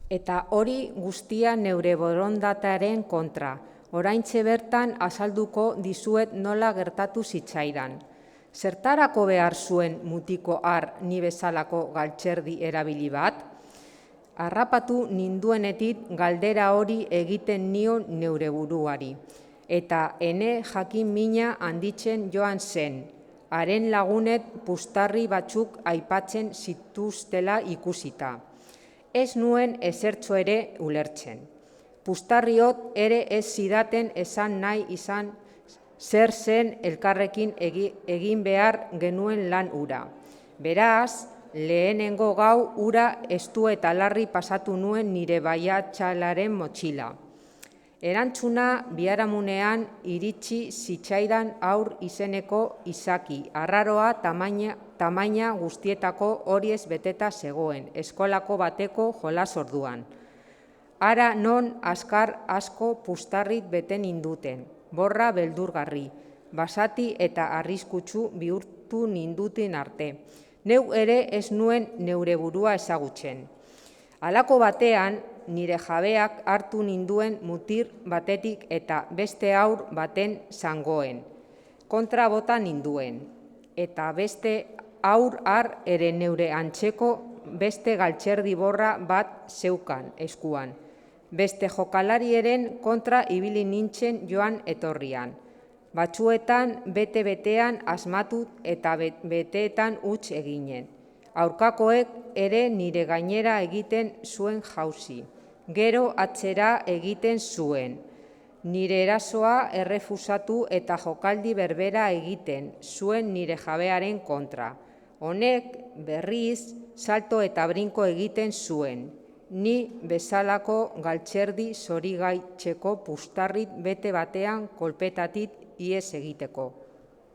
Eta hori guztia neure borondatearen kontra. Oraintxe bertan azalduko dizuet nola gertatu zitzaidan. Zertarako behar zuen mutiko ni bezalako galtzerdi erabili bat? Harrapatu ninduenetik galdera hori egiten nion neure buruari. Eta ene jakin mina handitzen joan zen. Haren lagunet pustarri batzuk aipatzen zituztela ikusita. Ez nuen ezertxo ere ulertzen. Pustarriot ere ez zidaten esan nahi izan zer zen elkarrekin egin behar genuen lan ura. Beraz, lehenengo gau ura estu eta larri pasatu nuen nire baiatxalaren motxila. Erantzuna biharamunean iritsi zitzaidan Haur izeneko izaki, arraroa tamaina guztietako horiez beteta zegoen, eskolako bateko jolas orduan. Hara non azkar asko pustarrit bete ninduten, borra beldurgarri, basati eta arriskutsu bihurtu ninduten arte. Neu ere ez nuen neure burua ezagutzen. Halako batean, nire jabeak hartu ninduen mutir batetik eta beste haur baten zangoen. Kontra bota ninduen. Eta beste haur ere neure antzeko beste galtzerdi borra bat zeukan eskuan. Beste jokalariaren kontra ibili nintzen joan etorrian. Batzuetan bete-betean asmatu eta beteetan huts eginen. Aurkakoek ere nire gainera egiten zuen jauzi. Gero atzera egiten zuen. Nire erasoa errefusatu eta jokaldi berbera egiten zuen nire jabearen kontra. Honek berriz salto eta brinko egiten zuen. Ni bezalako galtzerdi zorigaitzeko pustarrit bete batean kolpetatik ihes egiteko.